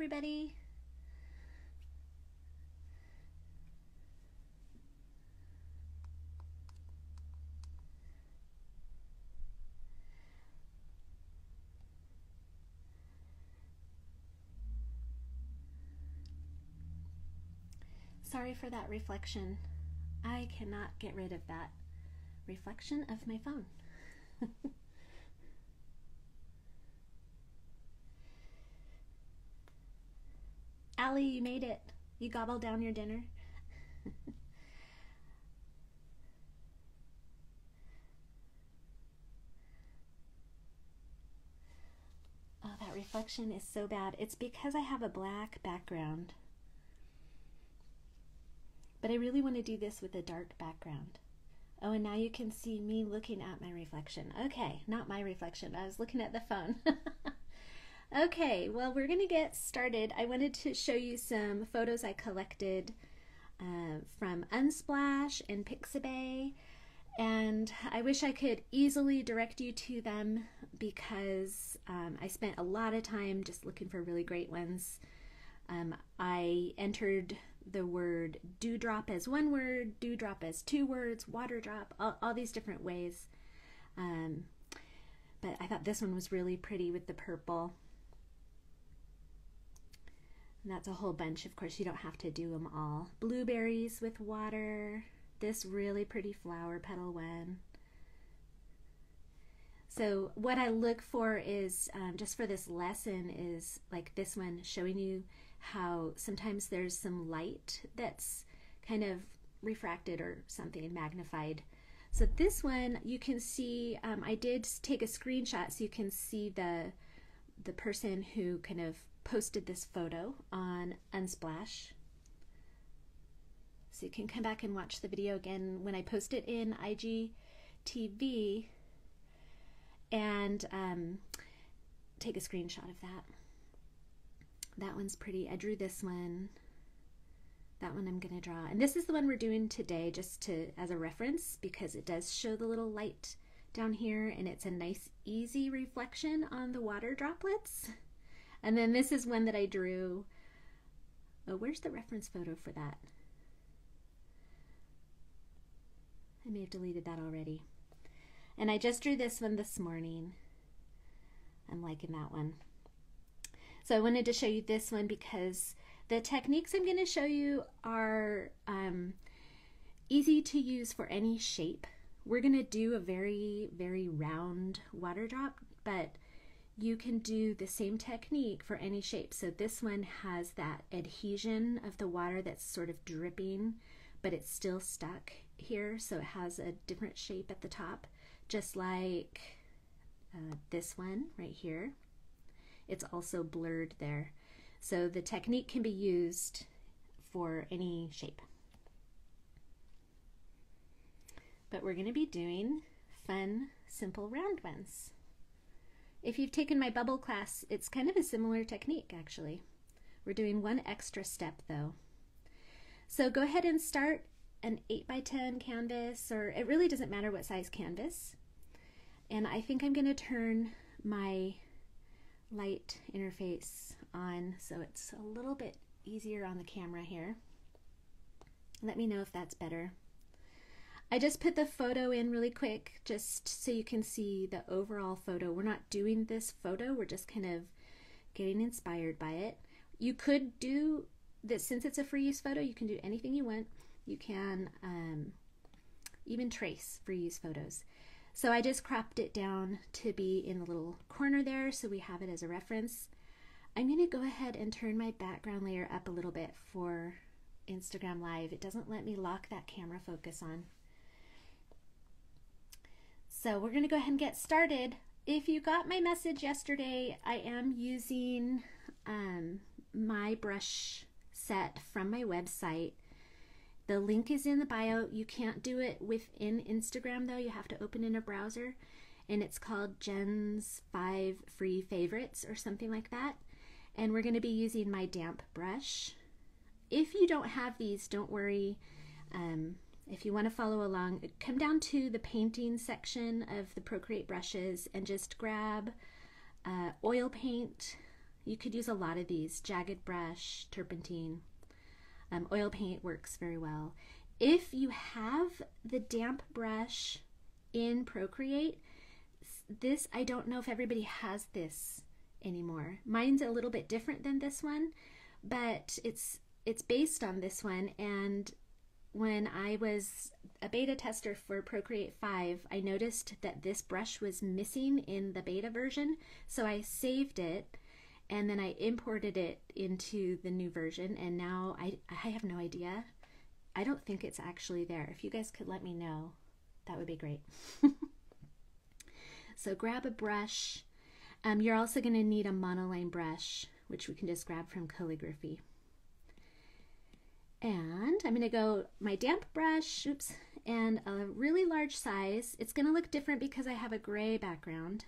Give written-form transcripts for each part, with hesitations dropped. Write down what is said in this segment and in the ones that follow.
everybody. Sorry for that reflection. I cannot get rid of that reflection of my phone. Allie, you made it. You gobbled down your dinner. Oh, that reflection is so bad. It's because I have a black background. But I really want to do this with a dark background. Oh, and now you can see me looking at my reflection. Okay, not my reflection. I was looking at the phone. Okay, well, we're going to get started. I wanted to show you some photos I collected from Unsplash and Pixabay. And I wish I could easily direct you to them because I spent a lot of time just looking for really great ones. I entered the word dewdrop as one word, dewdrop as two words, water drop, all these different ways. But I thought this one was really pretty with the purple. And that's a whole bunch. Of course, you don't have to do them all. Blueberries with water. This really pretty flower petal one. So what I look for is, just for this lesson, is like this one showing you how sometimes there's some light that's kind of refracted or something magnified. So this one you can see, I did take a screenshot so you can see the person who kind of posted this photo on Unsplash. So you can come back and watch the video again when I post it in IGTV and take a screenshot of that. That one's pretty. I drew this one. That one I'm going to draw. And this is the one we're doing today just as a reference because it does show the little light down here and it's a nice easy reflection on the water droplets. And then this is one that I drew. Oh, where's the reference photo for that? I may have deleted that already. And I just drew this one this morning. I'm liking that one. So I wanted to show you this one because the techniques I'm going to show you are easy to use for any shape. We're going to do a very, very round water drop, but you can do the same technique for any shape. So this one has that adhesion of the water that's sort of dripping, but it's still stuck here. So it has a different shape at the top, just like this one right here. It's also blurred there. So the technique can be used for any shape. But we're going to be doing fun, simple round ones. If you've taken my bubble class, it's kind of a similar technique actually. We're doing one extra step though. So go ahead and start an 8x10 canvas, or it really doesn't matter what size canvas. And I think I'm going to turn my light interface on so it's a little bit easier on the camera here. Let me know if that's better. I just put the photo in really quick just so you can see the overall photo. We're not doing this photo, we're just kind of getting inspired by it. You could do this, since it's a free use photo, you can do anything you want. You can even trace free use photos. So I just cropped it down to be in the little corner there so we have it as a reference. I'm going to go ahead and turn my background layer up a little bit for Instagram Live. It doesn't let me lock that camera focus on. So we're going to go ahead and get started. If you got my message yesterday, I am using my brush set from my website. The link is in the bio. You can't do it within Instagram though. You have to open in a browser, and it's called Jen's 5 Free Favorites or something like that. And we're going to be using my damp brush. If you don't have these, don't worry. If you want to follow along, come down to the painting section of the Procreate brushes and just grab oil paint You could use a lot of these, jagged brush, turpentine. Oil paint works very well. If you have the damp brush in Procreate, this, I don't know if everybody has this anymore. Mine's a little bit different than this one, but it's based on this one. And when I was a beta tester for Procreate 5, I noticed that this brush was missing in the beta version, so I saved it and then I imported it into the new version, and now I have no idea. I don't think it's actually there. If you guys could let me know, that would be great. So grab a brush. You're also going to need a monoline brush, which we can just grab from calligraphy. And I'm going to go my damp brush, oops, and a really large size. It's going to look different because I have a gray background.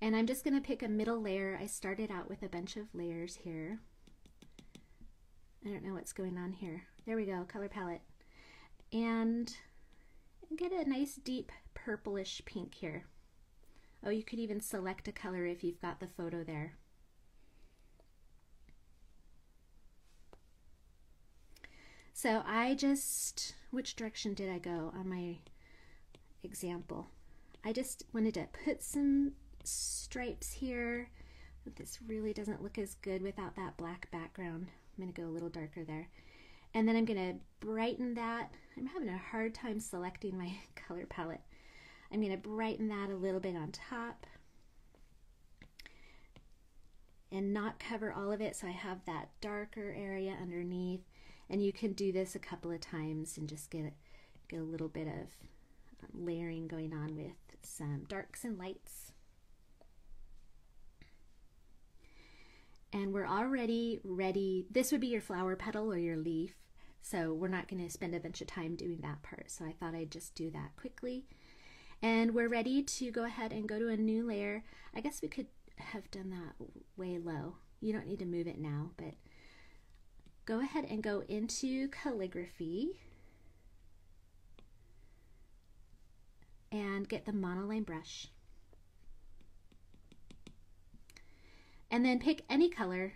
And I'm just going to pick a middle layer. I started out with a bunch of layers here. I don't know what's going on here. There we go, color palette. And get a nice deep purplish pink here. Oh, you could even select a color if you've got the photo there. So I just, which direction did I go on my example? I just wanted to put some stripes here. This really doesn't look as good without that black background. I'm going to go a little darker there. And then I'm going to brighten that. I'm having a hard time selecting my color palette. I'm going to brighten that a little bit on top and not cover all of it, so I have that darker area underneath. And you can do this a couple of times and just get a little bit of layering going on with some darks and lights. And we're already ready. This would be your flower petal or your leaf, so we're not going to spend a bunch of time doing that part, so I thought I'd just do that quickly. And we're ready to go ahead and go to a new layer. I guess we could have done that way low. You don't need to move it now, but go ahead and go into calligraphy and get the monoline brush. And then pick any color.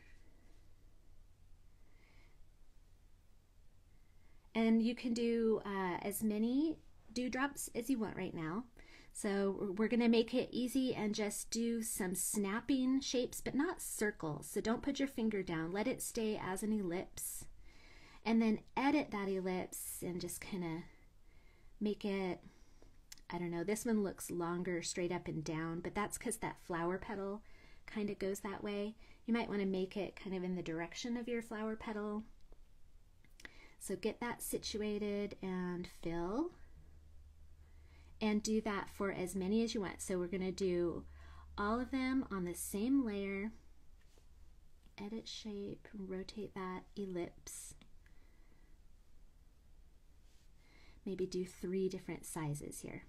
And you can do as many dewdrops as you want right now. So we're going to make it easy and just do some snapping shapes, but not circles. So don't put your finger down. Let it stay as an ellipse. And then edit that ellipse and just kind of make it, I don't know, this one looks longer straight up and down, but that's because that flower petal kind of goes that way. You might want to make it kind of in the direction of your flower petal. So get that situated and fill. And do that for as many as you want. So we're going to do all of them on the same layer. Edit shape, rotate that ellipse. Maybe do 3 different sizes here.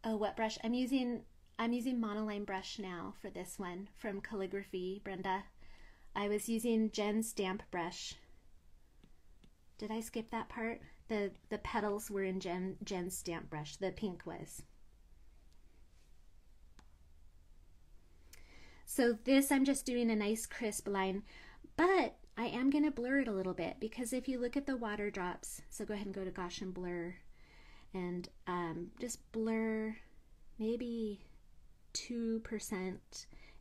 Oh, what brush? I'm using monoline brush now for this one from Calligraphy, Brenda. I was using Jen's damp brush. Did I skip that part? The petals were in Jen's damp brush. The pink was. So this, I'm just doing a nice crisp line, but I am going to blur it a little bit, because if you look at the water drops, so go ahead and go to Gaussian blur. And just blur maybe 2%.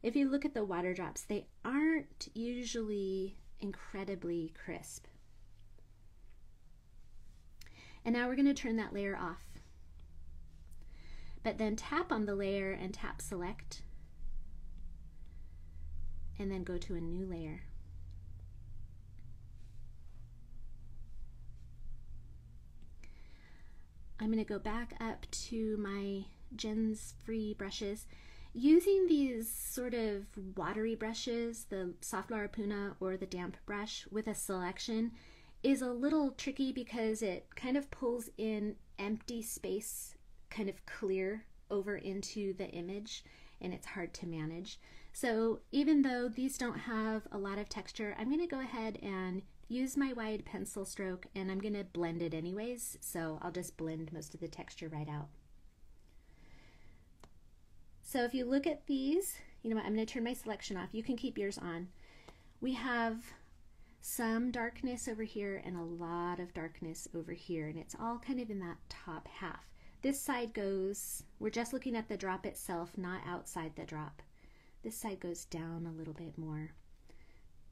If you look at the water drops, they aren't usually incredibly crisp. And now we're going to turn that layer off. But then tap on the layer and tap select. And then go to a new layer. I'm going to go back up to my Jen's Free brushes. Using these sort of watery brushes, the Soft Larapuna or the damp brush with a selection, is a little tricky because it kind of pulls in empty space kind of clear over into the image, and it's hard to manage. So even though these don't have a lot of texture, I'm going to go ahead and use my wide pencil stroke, and I'm going to blend it anyways, so I'll just blend most of the texture right out. So if you look at these, you know what, I'm going to turn my selection off. You can keep yours on. We have some darkness over here and a lot of darkness over here, and it's all kind of in that top half. This side goes, we're just looking at the drop itself, not outside the drop. This side goes down a little bit more.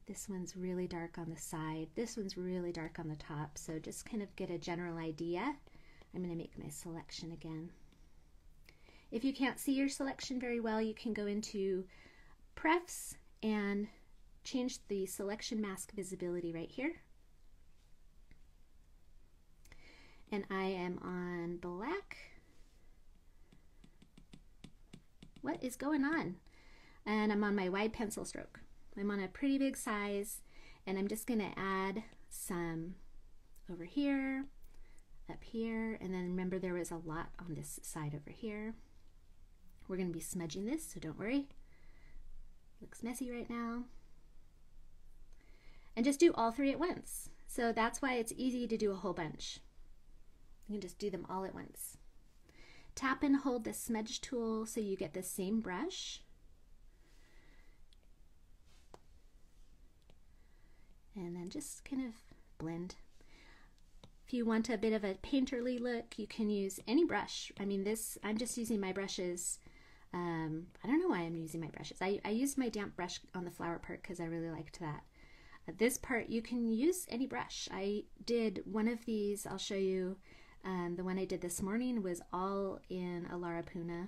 This one's really dark on the side. This one's really dark on the top. So just kind of get a general idea. I'm going to make my selection again. If you can't see your selection very well, you can go into Prefs and change the selection mask visibility right here. And I am on black. What is going on? And I'm on my wide pencil stroke. I'm on a pretty big size, and I'm just going to add some over here, up here, and then remember there was a lot on this side over here. We're going to be smudging this, so don't worry. Looks messy right now. And just do all three at once. So that's why it's easy to do a whole bunch. You can just do them all at once. Tap and hold the smudge tool so you get the same brush. And then just kind of blend. If you want a bit of a painterly look, you can use any brush. I mean, I'm just using my brushes. I don't know why I'm using my brushes. I used my damp brush on the flower part because I really liked that. This part, you can use any brush. I did one of these, I'll show you. The one I did this morning was all in a Larapuna.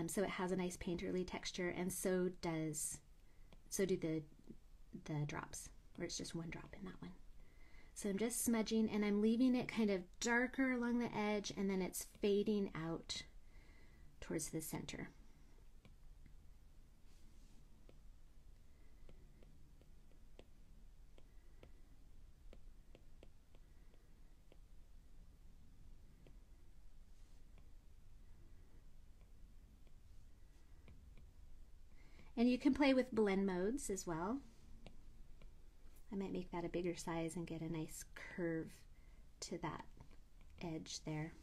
So it has a nice painterly texture, and so do the drops, or it's just one drop in that one. So I'm just smudging, and I'm leaving it kind of darker along the edge, and then it's fading out towards the center. And you can play with blend modes as well. I might make that a bigger size and get a nice curve to that edge there.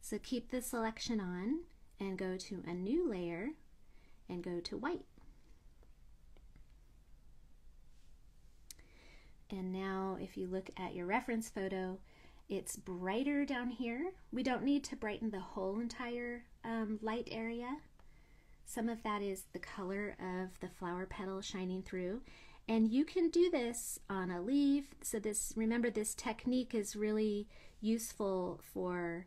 So keep the selection on and go to a new layer and go to white. And now if you look at your reference photo, it's brighter down here. We don't need to brighten the whole entire light area. Some of that is the color of the flower petal shining through. And you can do this on a leaf. So remember, this technique is really useful for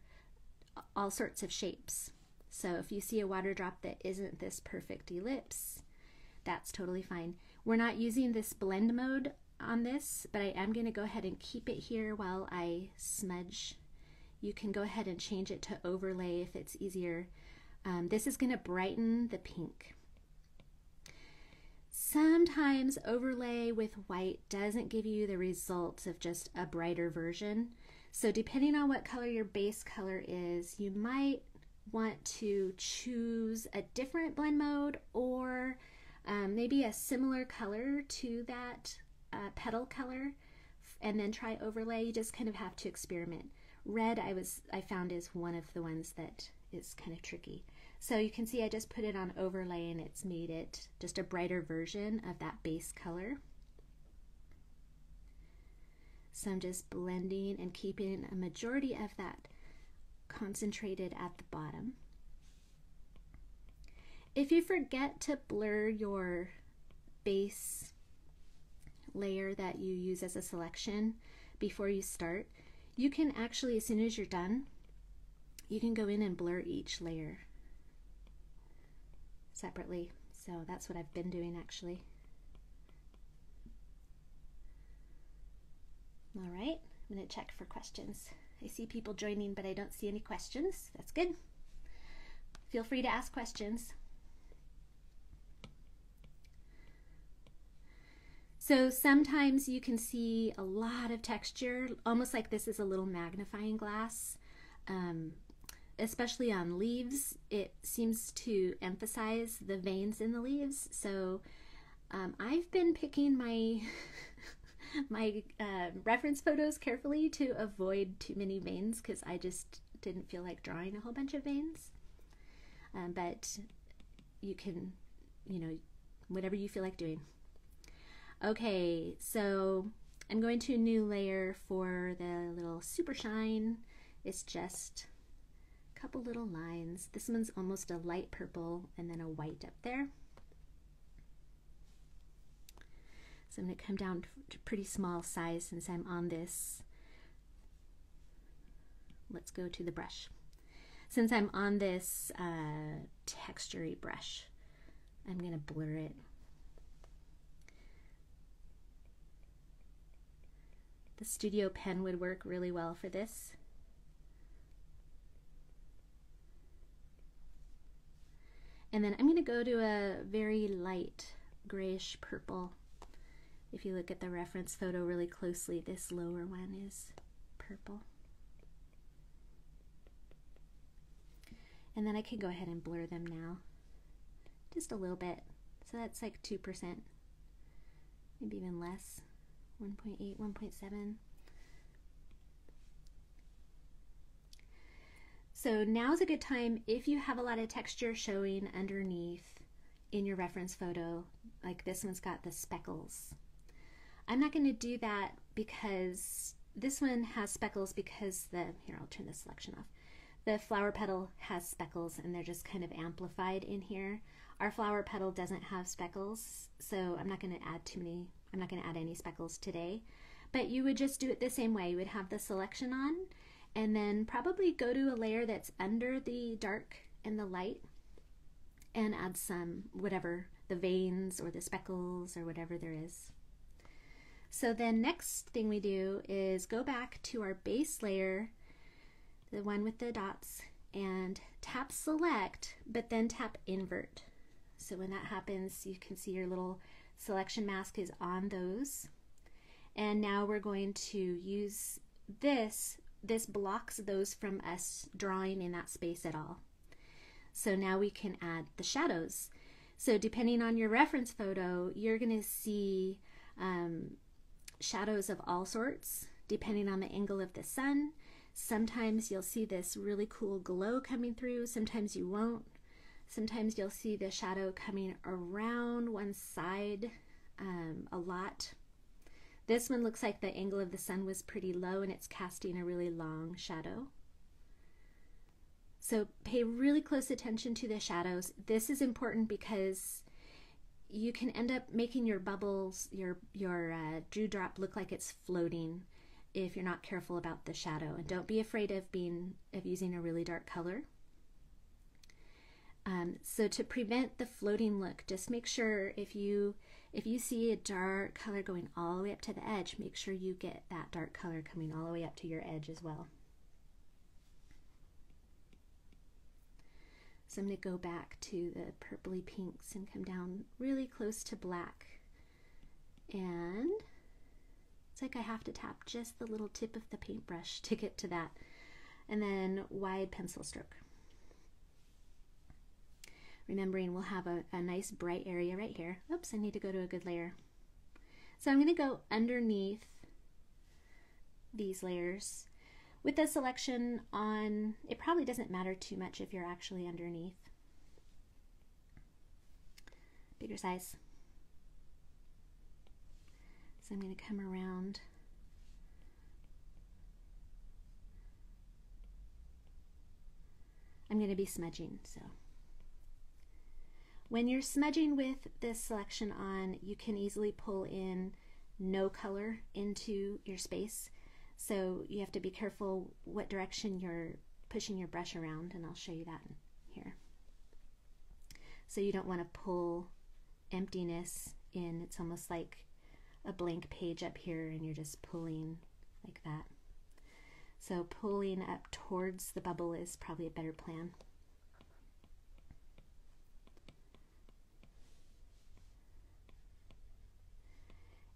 all sorts of shapes. So if you see a water drop that isn't this perfect ellipse, that's totally fine. We're not using this blend mode on this, but I am going to go ahead and keep it here while I smudge. You can go ahead and change it to overlay if it's easier. This is going to brighten the pink. Sometimes overlay with white doesn't give you the results of just a brighter version. So depending on what color your base color is, you might want to choose a different blend mode, or maybe a similar color to that petal color, and then try overlay. You just kind of have to experiment. Red I found is one of the ones that is kind of tricky. So you can see I just put it on overlay, and it's made it just a brighter version of that base color. So I'm just blending and keeping a majority of that concentrated at the bottom. If you forget to blur your base layer that you use as a selection before you start, you can actually, as soon as you're done, you can go in and blur each layer separately. So that's what I've been doing actually. All right, I'm going to check for questions. I see people joining, but I don't see any questions. That's good. Feel free to ask questions. So sometimes you can see a lot of texture, almost like this is a little magnifying glass. Especially on leaves, it seems to emphasize the veins in the leaves. So I've been picking my my reference photos carefully to avoid too many veins because I just didn't feel like drawing a whole bunch of veins. But you can, whatever you feel like doing. Okay, so I'm going to a new layer for the little super shine. It's just a couple little lines. This one's almost a light purple and then a white up there. So I'm going to come down to pretty small size since I'm on this. Let's go to the brush. Since I'm on this textury brush, I'm going to blur it. The Studio pen would work really well for this. And then I'm going to go to a very light grayish purple. If you look at the reference photo really closely, this lower one is purple. And then I can go ahead and blur them now, just a little bit. So that's like 2%, maybe even less, 1.8, 1.7. So now's a good time if you have a lot of texture showing underneath in your reference photo, like this one's got the speckles. I'm not going to do that because this one has speckles because here, I'll turn the selection off. The flower petal has speckles and they're just kind of amplified in here. Our flower petal doesn't have speckles, so I'm not going to add I'm not going to add any speckles today. But you would just do it the same way. You would have the selection on and then probably go to a layer that's under the dark and the light and add some, whatever, the veins or the speckles or whatever there is. So then next thing we do is go back to our base layer, the one with the dots, and tap select, but then tap invert. So when that happens, you can see your little selection mask is on those. And now we're going to use this. This blocks those from us drawing in that space at all. So now we can add the shadows. So depending on your reference photo, you're going to see shadows of all sorts, depending on the angle of the sun. Sometimes you'll see this really cool glow coming through, sometimes you won't. Sometimes you'll see the shadow coming around one side a lot. This one looks like the angle of the sun was pretty low and it's casting a really long shadow. So pay really close attention to the shadows. This is important because you can end up making your bubbles, your dewdrop look like it's floating if you're not careful about the shadow. And don't be afraid of using a really dark color. So to prevent the floating look, just make sure if you see a dark color going all the way up to the edge, make sure you get that dark color coming all the way up to your edge as well. So I'm going to go back to the purpley pinks and come down really close to black. And it's like I have to tap just the little tip of the paintbrush to get to that. And then wide pencil stroke. Remembering we'll have a nice bright area right here. Oops, I need to go to a good layer. So I'm going to go underneath these layers. With the selection on, it probably doesn't matter too much if you're actually underneath. Bigger size. So I'm going to come around. I'm going to be smudging, so. When you're smudging with this selection on, you can easily pull in no color into your space. So you have to be careful what direction you're pushing your brush around, and I'll show you that here. So you don't want to pull emptiness in. It's almost like a blank page up here and you're just pulling like that. So pulling up towards the bubble is probably a better plan.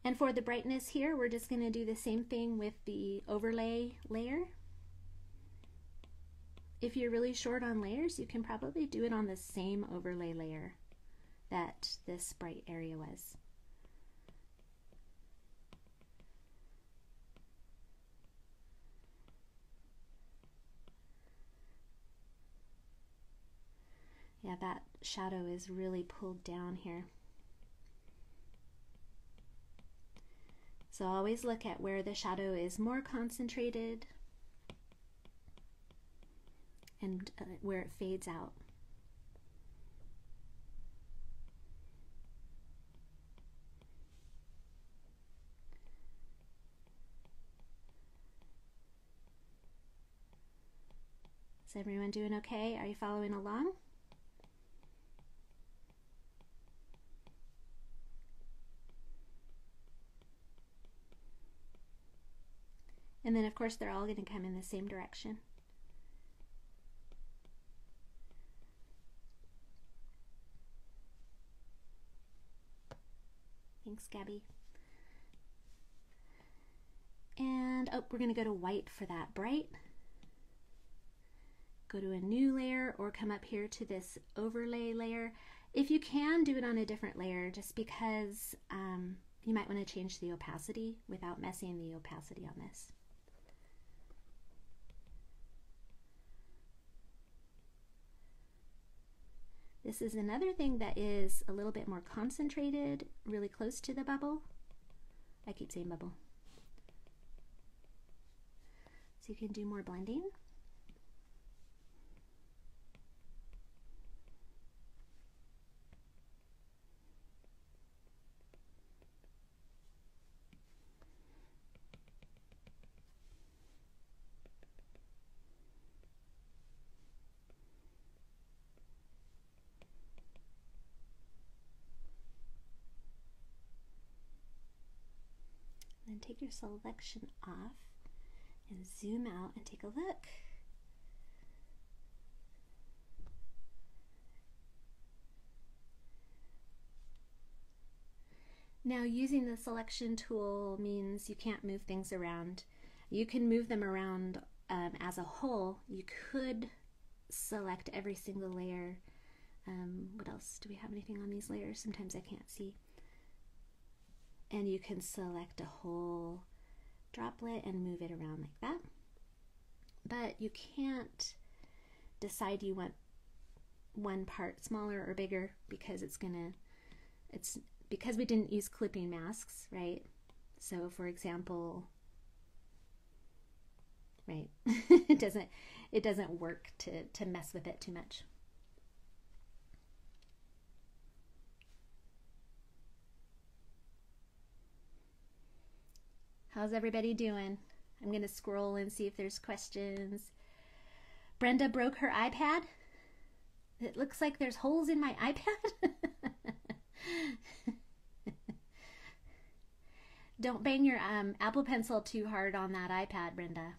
And for the brightness here, we're just going to do the same thing with the overlay layer. If you're really short on layers, you can probably do it on the same overlay layer that this bright area was. Yeah, that shadow is really pulled down here. So always look at where the shadow is more concentrated and where it fades out. Is everyone doing okay? Are you following along? And then of course they're all going to come in the same direction. Thanks, Gabby. And oh, we're going to go to white for that bright. Go to a new layer or come up here to this overlay layer. If you can, do it on a different layer just because you might want to change the opacity without messing the opacity on this. This is another thing that is a little bit more concentrated, really close to the bubble. I keep saying bubble. So you can do more blending. Then take your selection off and zoom out and take a look. Now using the selection tool means you can't move things around. You can move them around as a whole. You could select every single layer. What else? Do we have anything on these layers? Sometimes I can't see. And you can select a whole droplet and move it around like that. But you can't decide you want one part smaller or bigger because it's because we didn't use clipping masks, right? So for example, right, it doesn't work to mess with it too much. How's everybody doing? I'm going to scroll and see if there's questions. Brenda broke her iPad. It looks like there's holes in my iPad. Don't bang your Apple Pencil too hard on that iPad, Brenda.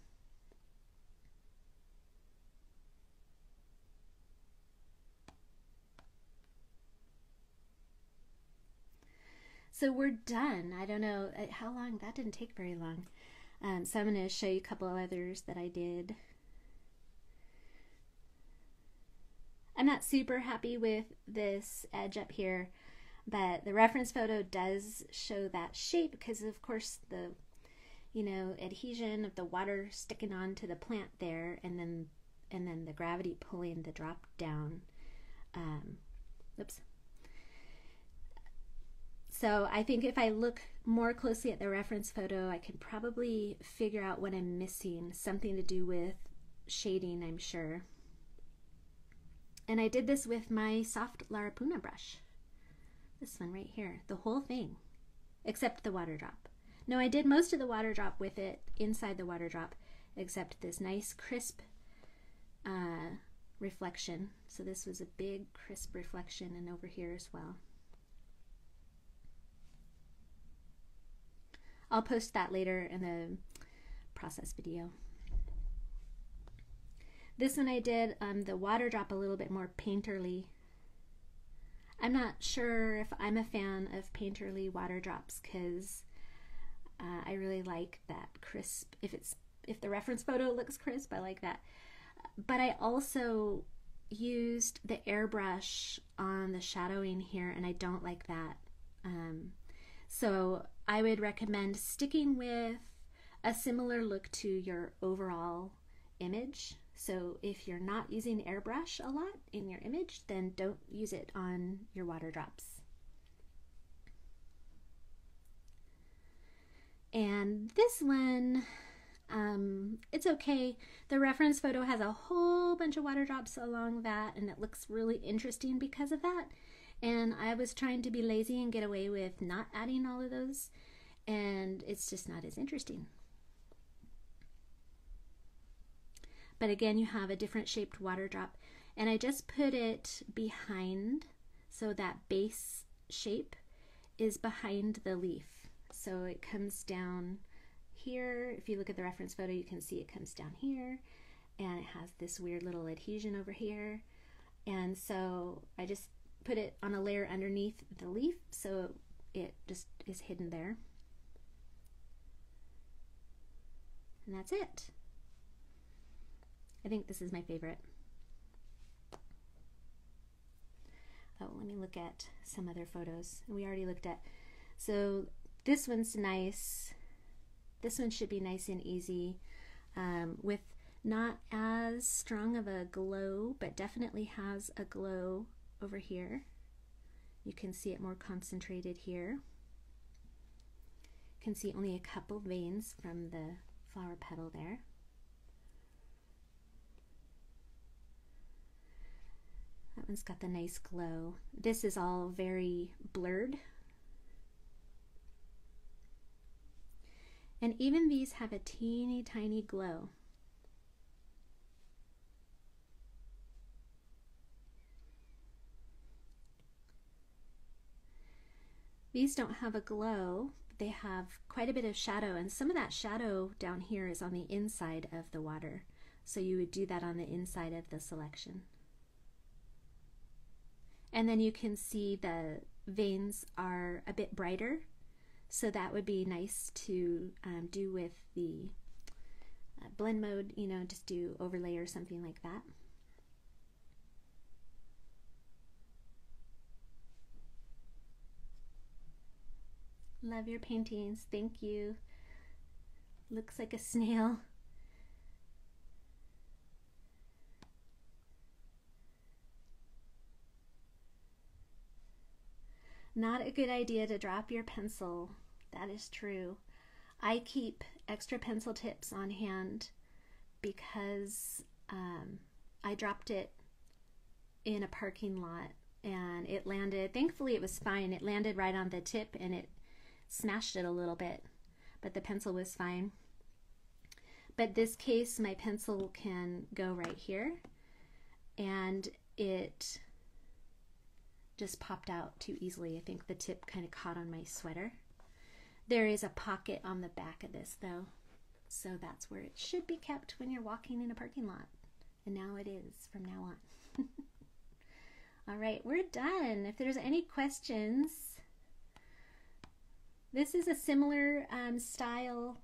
So we're done. I don't know how long. That didn't take very long. So I'm going to show you a couple of others that I did. I'm not super happy with this edge up here, but the reference photo does show that shape because of course the adhesion of the water sticking onto the plant there, and then the gravity pulling the drop down. Oops. So I think if I look more closely at the reference photo, I can probably figure out what I'm missing, something to do with shading, I'm sure. And I did this with my soft Larapuna brush. This one right here, the whole thing, except the water drop. No, I did most of the water drop with it inside the water drop, except this nice crisp reflection. So this was a big crisp reflection, and over here as well. I'll post that later in the process video. This one I did the water drop a little bit more painterly. I'm not sure if I'm a fan of painterly water drops because I really like that crisp. If the reference photo looks crisp, I like that. But I also used the airbrush on the shadowing here, and I don't like that. So I would recommend sticking with a similar look to your overall image. So if you're not using airbrush a lot in your image, then don't use it on your water drops. And this one, it's okay. The reference photo has a whole bunch of water drops along that, and it looks really interesting because of that. And I was trying to be lazy and get away with not adding all of those, and it's just not as interesting. But again, you have a different shaped water drop, and I just put it behind, so that base shape is behind the leaf. So it comes down here. If you look at the reference photo, you can see it comes down here, and it has this weird little adhesion over here. And so I just put it on a layer underneath the leaf, so it just is hidden there. And that's it. I think this is my favorite. Oh, let me look at some other photos. We already looked at, so this one's nice. This one should be nice and easy, with not as strong of a glow, but definitely has a glow over here. You can see it more concentrated here. You can see only a couple veins from the flower petal there. That one's got the nice glow. This is all very blurred. And even these have a teeny tiny glow. These don't have a glow, but they have quite a bit of shadow, and some of that shadow down here is on the inside of the water. So you would do that on the inside of the selection. And then you can see the veins are a bit brighter, so that would be nice to do with the blend mode, you know, just do overlay or something like that. Love your paintings, thank you. Looks like a snail. Not a good idea to drop your pencil. That is true. I keep extra pencil tips on hand because I dropped it in a parking lot and it landed, thankfully it was fine. It landed right on the tip and it smashed it a little bit, but the pencil was fine. But this case, my pencil can go right here, and it just popped out too easily. I think the tip kind of caught on my sweater. There is a pocket on the back of this though, so that's where it should be kept when you're walking in a parking lot. And now it is from now on. All right, we're done. If there's any questions, this is a similar style,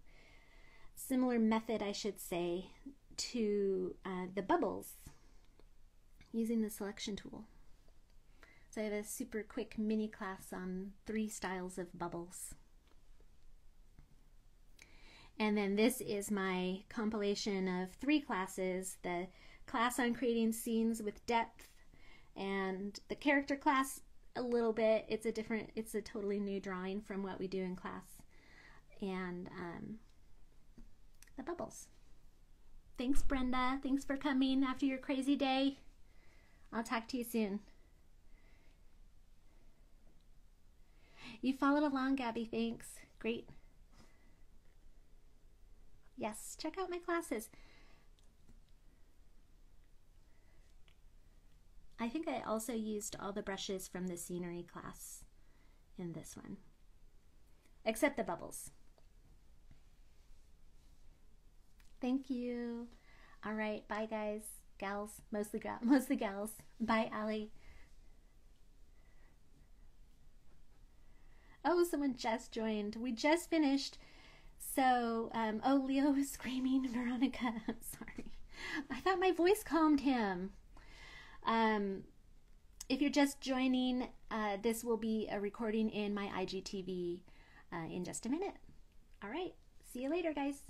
similar method, I should say, to the bubbles using the selection tool. So I have a super quick mini class on 3 styles of bubbles. And then this is my compilation of 3 classes, the class on creating scenes with depth, and the character class a little bit. It's a totally new drawing from what we do in class, and the bubbles. Thanks, Brenda. Thanks for coming after your crazy day. I'll talk to you soon. You followed along, Gabby. Thanks. Great. Yes, check out my classes. I think I also used all the brushes from the scenery class in this one, except the bubbles. Thank you. All right, bye guys, gals, mostly gals. Bye, Allie. Oh, someone just joined. We just finished So, oh, Leo was screaming, Veronica. I'm sorry. I thought my voice calmed him. If you're just joining, this will be a recording in my IGTV in just a minute. All right. See you later, guys.